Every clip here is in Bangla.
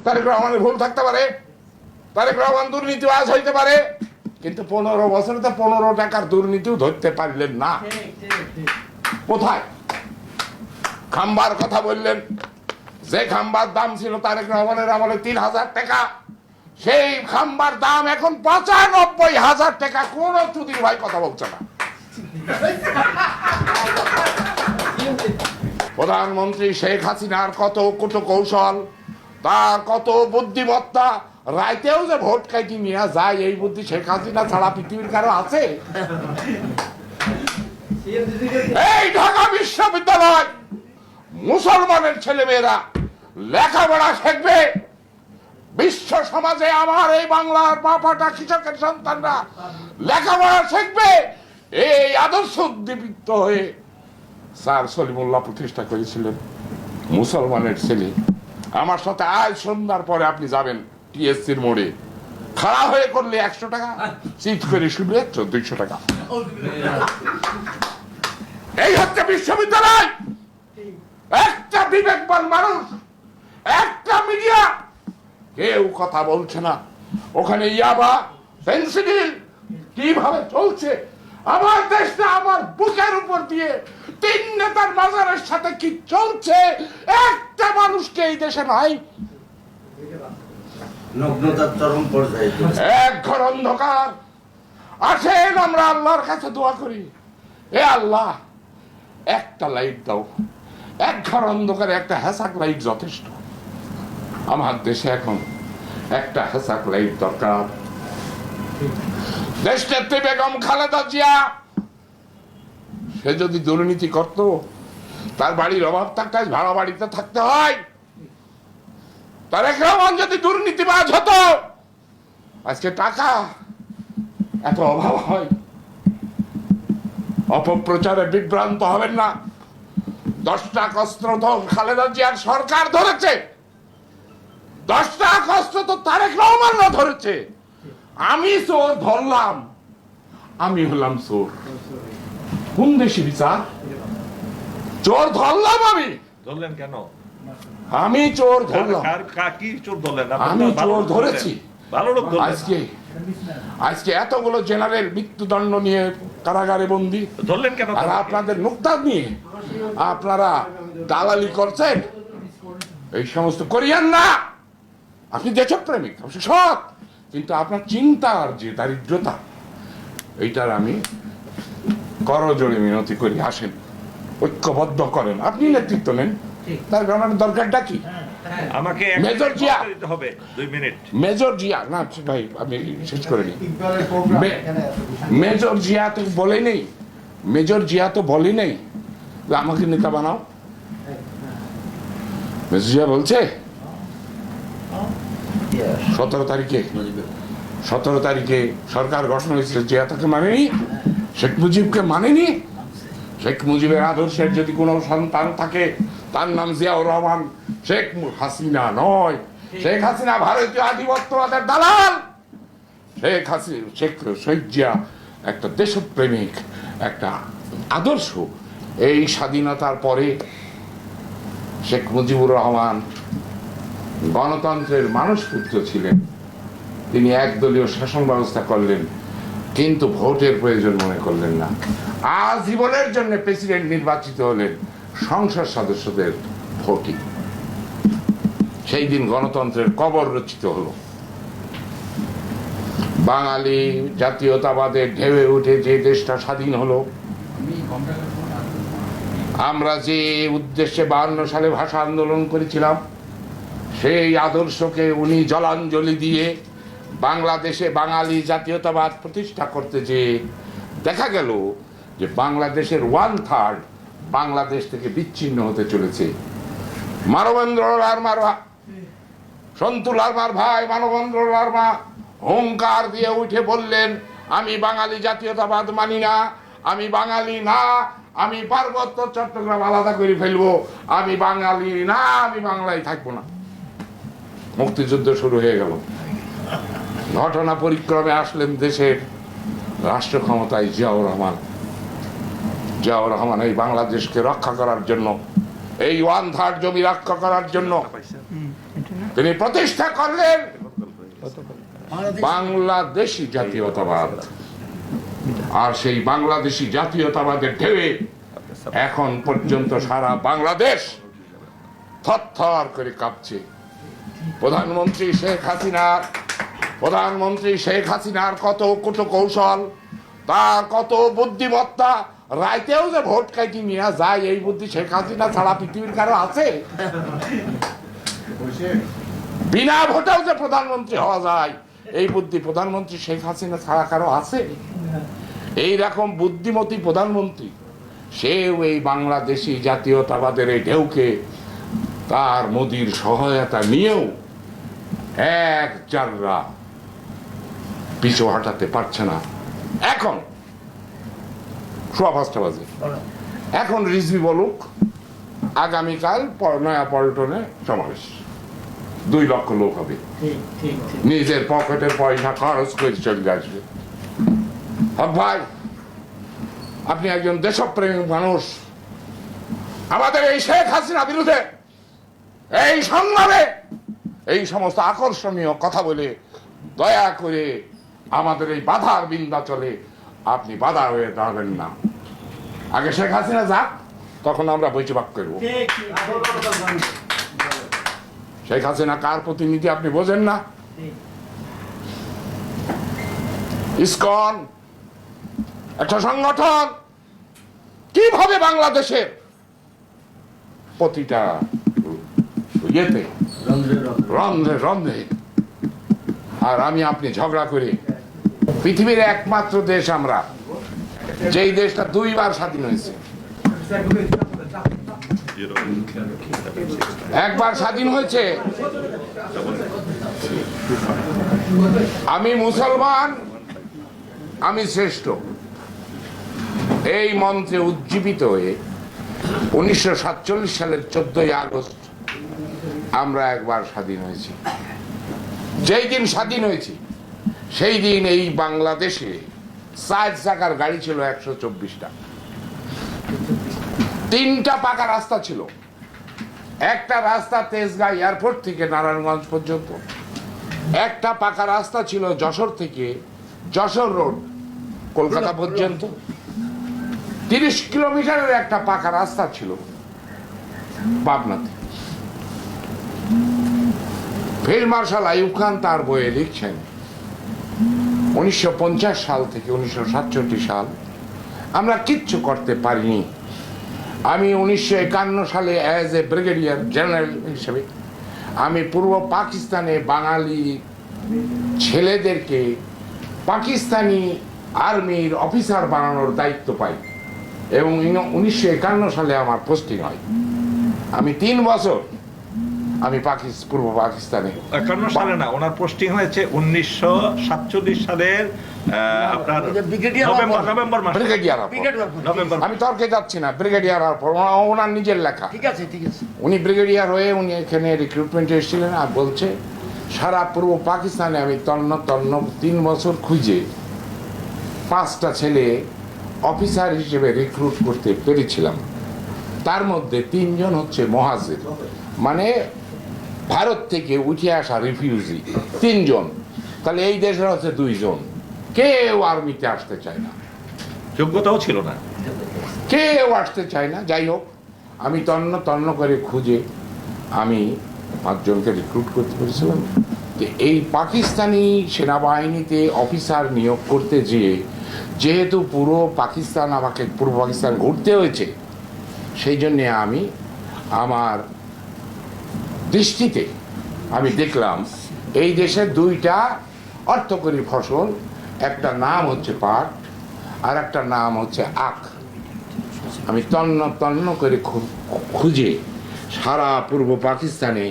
তারেক রহমানের ভুল থাকতে পারে, তারেক রহমান দুর্নীতিবাজ হইতে পারে, কিন্তু 15 বছরে তো 15 টাকার দুর্নীতিও ধরতে পারলেন না। কোথায়? খাম্বার কথা বললেন, যে খাম্বার দাম ছিল তারেক রহমানের আমলে 3000 টাকা, সেই খাম্বার দাম এখন 95,000 টাকা। কোন চুদির ভাই কথা বলছে না। প্রধানমন্ত্রী শেখ হাসিনার কত কৌশল, তার কত বুদ্ধিমত্তা, রাইতেও যে ভোট কাটি নিয়ে যায়, এই বুদ্ধি শেখ হাসিনা ছাড়া পৃথিবীর কারো আছে? এই ঢাকা বিশ্ববিদ্যালয় মুসলমানের ছেলেমেয়েরা লেখাপড়া শিখবে, বিশ্ব সমাজে আমার এই বাংলার বাপাটা কৃষকের সন্তানরা লেখাপড়া শিখবে, এই আদর্শ উদ্দীপিত হয়ে স্যার সলিমুল্লাহ প্রতিষ্ঠা করেছিলেন। মুসলমানের ছেলে। আমার সাথে আজ সন্ধ্যার পরে আপনি যাবেন টিএসসির মোড়ে, খাড়া হয়ে করলে 100 টাকা, চিট করে শুনলে 200 টাকা। এই হচ্ছে বিশ্ববিদ্যালয়। একটা বিবেকবান মানুষ, একটা মিডিয়া, কেউ কথা বলছে না। ওখানে ইয়াবা, ফেন্সিডিল কিভাবে চলছে, আমার দেশটা আমার বুকের উপর দিয়ে 3 নেতার মাজারের সাথে কি চলছে, একটা মানুষকে এই দেশে নাই। এক ঘর অন্ধকার। আসেন আমরা আল্লাহর কাছে দোয়া করি, এ আল্লাহ একটা লাইট দাও। এক ঘর অন্ধকারে একটা হ্যাসাক লাইট যথেষ্ট। আমার দেশে এখন একটা হ্যাসাক লাইট দরকার। দেশনেত্রী বেগম খালেদা জিয়া, সে যদি দুর্নীতি করত, তার বাড়ির অভাব থাকতে ভাড়া বাড়িতে থাকতে হয়। তারেক রহমান যদি দুর্নীতিবাজ হতো, আজকে টাকা এত অভাব হয়। অপপ্রচারে বিভ্রান্ত হবেন না। 10টা অস্ত্র তো খালেদা জিয়ার সরকার ধরেছে, 10টা অস্ত্র তো তারেক রহমানরা ধরেছে। আমি চোর ধরলাম, আমি হলাম চোর। কোন দেশি বিচার? চোর ধরলাম, আমি ধরলেন কেন? আমি চোর ধরলাম, কি চোর ধরলেন? আমি চোর ধরেছি। ভালো লোক ধরলেন। আজকে এতগুলো জেনারেল মৃত্যুদণ্ড নিয়ে কারাগারে বন্দী, ধরলেন কেন? আর আপনাদের মুক্তা নিয়ে আপনারা দালালি করছেন। এই সমস্ত করিয়েন না। আপনি দেশপ্রেমিক, আপনি সৎ, কিন্তু আপনার চিন্তার যে দারিদ্রতা, এইটার আমি করজোড়ে মিনতি করি, আসেন ঐক্যবদ্ধ করেন। আপনি নেতৃত্ব নেন, তার গভর্নমেন্ট দরকারটা কি? আমাকে মেজর জিয়া হবে 2 মিনিট। মেজর জিয়া না ভাই, আমি শেষ করে নিই। মেজর জিয়া তো বলে নেই, মেজর জিয়া তো বলে নেই আমাকে নেতা বানাও। মেজর জিয়া বলছে 17 তারিখে সরকার গঠন হয়েছিল, জিয়া তাকে মানেনি, শেখ মুজিবকে মানেনি। শেখ মুজিবের আদর্শের যদি কোনো সন্তান থাকে, তার নাম জিয়াউর রহমান, শেখ হাসিনা নয়। শেখ হাসিনা ভারতীয় আধিপত্যবাদের দালাল। শেখ জিয়া একটা দেশপ্রেমিক, একটা আদর্শ। এই স্বাধীনতার পরে শেখ মুজিবুর রহমান গণতন্ত্রের মানসপুত্র ছিলেন। তিনি একদলীয় শাসন ব্যবস্থা করলেন, কিন্তু ভোটের প্রয়োজন মনে করলেন না। আজীবনের জন্য প্রেসিডেন্ট নির্বাচিত হলেন সংসদ সদস্যদের ভোটে। সেই দিন গণতন্ত্রের কবর রচিত হলো। বাঙালি জাতীয়তাবাদের ঢেউয়ে উঠে যে দেশটা স্বাধীন হলো, আমরা যে উদ্দেশ্যে 52 সালে ভাষা আন্দোলন করেছিলাম, সেই আদর্শকে উনি জলাঞ্জলি দিয়ে বাংলাদেশে বাঙালি জাতীয়তাবাদ প্রতিষ্ঠা করতে যে দেখা গেল যে বাংলাদেশের 1/3 বাংলাদেশ থেকে বিচ্ছিন্ন হতে চলেছে। মানবেন্দ্র লারমার, সন্তু লারমার ভাই মানবেন্দ্র লারমা হুঙ্কার দিয়ে উঠে বললেন, আমি বাঙালি জাতীয়তাবাদ মানি না, আমি বাঙালি না, আমি পার্বত্য চট্টগ্রাম আলাদা করে ফেলবো, আমি বাঙালি না, আমি বাংলায় থাকবো না। মুক্তিযুদ্ধ শুরু হয়ে গেল। ঘটনা পরিক্রমে আসলেন দেশের রাষ্ট্র ক্ষমতায় জিয়াউর রহমান। জিয়াউর রহমান এই বাংলাদেশকে রক্ষা করার জন্য, এই 1/3 জমি রক্ষা করার জন্য তিনি প্রতিষ্ঠা করলেন বাংলাদেশি জাতীয়তাবাদ। আর সেই বাংলাদেশি জাতীয়তাবাদের ঢেউয়ে এখন পর্যন্ত সারা বাংলাদেশ থরথর করে কাঁপছে। প্রধানমন্ত্রী শেখ হাসিনার কত কৌশল, তার কত বুদ্ধিমত্তা, রাইতেও যে ভোট কাটি নিয়ে যায়, এই বুদ্ধি শেখ হাসিনা ছাড়া পৃথিবীর কারো আছে? বিনা ভোটেও যে প্রধানমন্ত্রী হওয়া যায়, এই বুদ্ধি প্রধানমন্ত্রী শেখ হাসিনা ছাড়া কারো আছে? এইরকম বুদ্ধিমতী প্রধানমন্ত্রী, সেও এই বাংলাদেশি জাতীয়তাবাদের এই ঢেউকে তার মোদির সহায়তা নিয়েও এক জাররা পিছু হটাতে পারছে না। এখন 5:15 বাজে, এখন রিজভি বলুক আগামীকাল নয়া পল্টনে সমাবেশ, 2 লক্ষ লোক হবে, নিজের পকেটের পয়সা খরচ করে চলে আসবে। ভাই, আপনি একজন দেশপ্রেমিক মানুষ, আমাদের এই শেখ হাসিনা বিরুদ্ধে এই সংগ্রামে এই সমস্ত আকর্ষণীয় কথা বলে দয়া করে আমাদের এই বাধার বিন্ধ্যাচলে আপনি বাধা হয়ে দাঁড়াবেন না। আগে শেখ হাসিনা যাক, তখন আমরা বৈঠক করব। শেখ হাসিনা কার প্রতিনিধি আপনি বোঝেন না? ইসকন একটা সংগঠন কিভাবে বাংলাদেশের প্রতিটা ইয়েতে রন্ধে রন্ধে, আর আমি আপনি ঝগড়া করে পৃথিবীর একমাত্র দেশ আমরা, যেই দেশটা 2 বার স্বাধীন হয়েছে। একবার স্বাধীন হয়েছে, আমি মুসলমান, আমি শ্রেষ্ঠ, এই মন্ত্রে উজ্জীবিত হয়ে 1947 সালের 14ই আগস্ট আমরা একবার স্বাধীন হয়েছি। যেই দিন স্বাধীন হয়েছি সেই দিন এই বাংলাদেশে 4 চাকার গাড়ি ছিল 124টা, 3টা পাকা রাস্তা ছিল। একটা রাস্তা তেজগাঁ এয়ারপোর্ট থেকে নারায়ণগঞ্জ পর্যন্ত, একটা পাকা রাস্তা ছিল যশোর থেকে যশোর রোড কলকাতা পর্যন্ত, 30 কিলোমিটারের একটা পাকা রাস্তা ছিল পাবনাতে। ফিল্ড মার্শাল আইয়ুব খান তার বইয়ে লিখছেন 1950 সাল থেকে 1967 সাল আমরা কিচ্ছু করতে পারিনি। আমি 1951 সালে অ্যাজ এ ব্রিগেডিয়ার জেনারেল হিসেবে আমি পূর্ব পাকিস্তানে বাঙালি ছেলেদেরকে পাকিস্তানি আর্মির অফিসার বানানোর দায়িত্ব পাই এবং 1951 সালে আমার পোস্টিং হয়। আমি 3 বছর আমি পূর্ব পাকিস্তানে। 51 সালে না, ওনার পোস্টিং হয়েছে 1947 সালের আপনার নভেম্বর মাসে। ব্রিগেডিয়ার, আমি তর্কে যাচ্ছি না, ব্রিগেডিয়ার ওনার নিজের লেখা। ঠিক আছে। উনি ব্রিগেডিয়ার হয়ে উনি এখানে রিক্রুটমেন্টে এসেছিলেন, আর বলছে সারা পূর্ব পাকিস্তানে আমি তন্ন 3 বছর খুঁজে 5টা ছেলে অফিসার হিসেবে রিক্রুট করতে পেরেছিলাম। তার মধ্যে 3 জন হচ্ছে মহাজির, মানে ভারত থেকে উঠে আসা রিফিউজি 3 জন। তাহলে এই দেশের হচ্ছে 2 জন। কেউ আর্মিতে আসতে চায় না, যোগ্যতাও ছিল না, কেউ আসতে চায় না। যাই হোক, আমি তন্ন করে খুঁজে আমি 5 জনকে রিক্রুট করতে পেরেছিলাম। এই পাকিস্তানি সেনাবাহিনীতে অফিসার নিয়োগ করতে যেহেতু পুরো পাকিস্তান আমাকে পূর্ব পাকিস্তান ঘুরতে হয়েছে, সেই জন্যে আমি আমার দৃষ্টিতে আমি দেখলাম এই দেশে 2টা অর্থকরী ফসল, একটা নাম হচ্ছে পাট আর একটা নাম হচ্ছে আখ। আমি তন্ন করে খুঁজে সারা পূর্ব পাকিস্তানে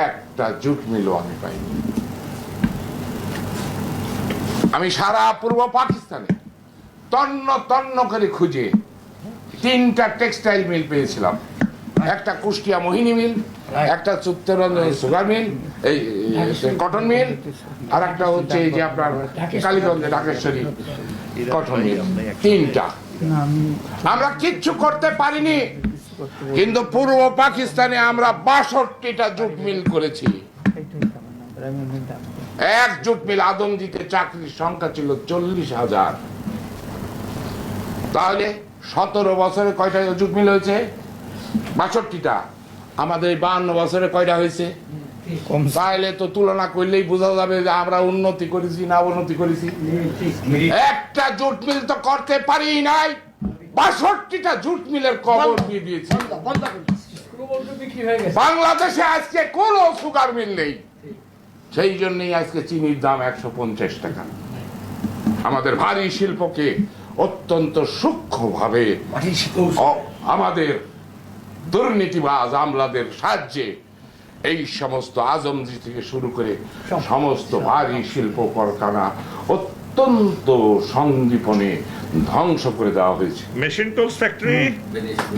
একটা জুট মিলও আমি পাইনি। আমি সারা পূর্ব পাকিস্তানে তন্ন করে খুঁজে 3টা টেক্সটাইল মিল পেয়েছিলাম। একটা কুষ্টিয়া মোহিনী মিল, একটা চিত্তরঞ্জন সুগার মিল, এই কটন মিল, আর একটা হচ্ছে এই যে আপনার কালীগঞ্জে ঢাকেশ্বরী কটন মিল। 3টা। আমরা কিচ্ছু করতে পারিনি। কিন্তু পূর্ব পাকিস্তানে আমরা 62টা জুট মিল করেছি। এক জুট মিল আদমজিতে চাকরির সংখ্যা ছিল 40,000। তাহলে 17 বছরে কয়টা জুট মিল হয়েছে? 62টা। আমাদের 52 বছরে কয়টা হয়েছে? তাহলে তো তুলনা করলেই বোঝা যাবে যে আমরা উন্নতি করেছি না অবনতি করেছি। একটা জুট মিল তো করতে পারি নাই, 62টা জুট মিলের কবর দিয়ে দিয়েছি। বাংলাদেশে আজকে কোনো সুগার মিল নেই, সেই জন্যই আজকে চিনির দাম 150 টাকা। আমাদের ভারী শিল্পকে অত্যন্ত সূক্ষ্মভাবে আমাদের দুর্নীতিবাজ আমলাদের সাহায্যে এই সমস্ত আজমজি থেকে শুরু করে সমস্ত ভারী শিল্প কারখানা অত্যন্ত সন্দীপনে ধ্বংস করে দেওয়া হয়েছে। Machine tools factory,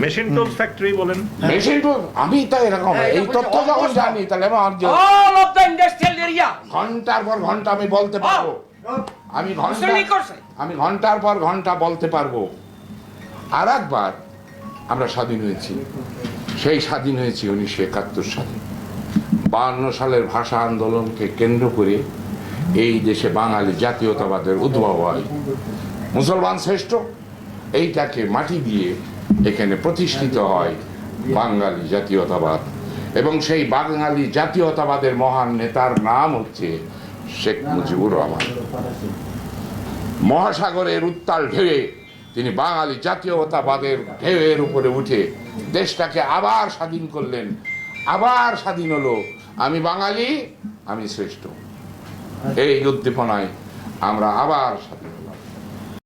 machine tools factory বলেন। মেশিন টুল আমি তো এরকম এই তথ্য যখন জানি তাহলে all of the industrial area ঘন্টার পর ঘন্টা আমি বলতে পারবো। আমি ঘন্টার পর ঘন্টা বলতে পারবো। আর একবার আমরা স্বাধীন হয়েছি, সেই স্বাধীন হয়েছি 1971 সালে। 52 সালের ভাষা আন্দোলনকে কেন্দ্র করে এই দেশে বাঙালি জাতীয়তাবাদের উদ্ভব হয়। মুসলমান শ্রেষ্ঠ এইটাকে মাটি দিয়ে এখানে প্রতিষ্ঠিত হয় বাঙালি জাতীয়তাবাদ, এবং সেই বাঙালি জাতীয়তাবাদের মহান নেতার নাম হচ্ছে শেখ মুজিবুর রহমান। মহাসাগরের উত্তাল ঢেউয়ে তিনি বাঙালি জাতীয়তাবাদের ঢেউয়ের উপরে উঠে দেশটাকে আবার স্বাধীন করলেন। আবার স্বাধীন হলো, আমি বাঙালি, আমি শ্রেষ্ঠ। এই উদ্দীপনায় আমরা আবার স্বাধীন।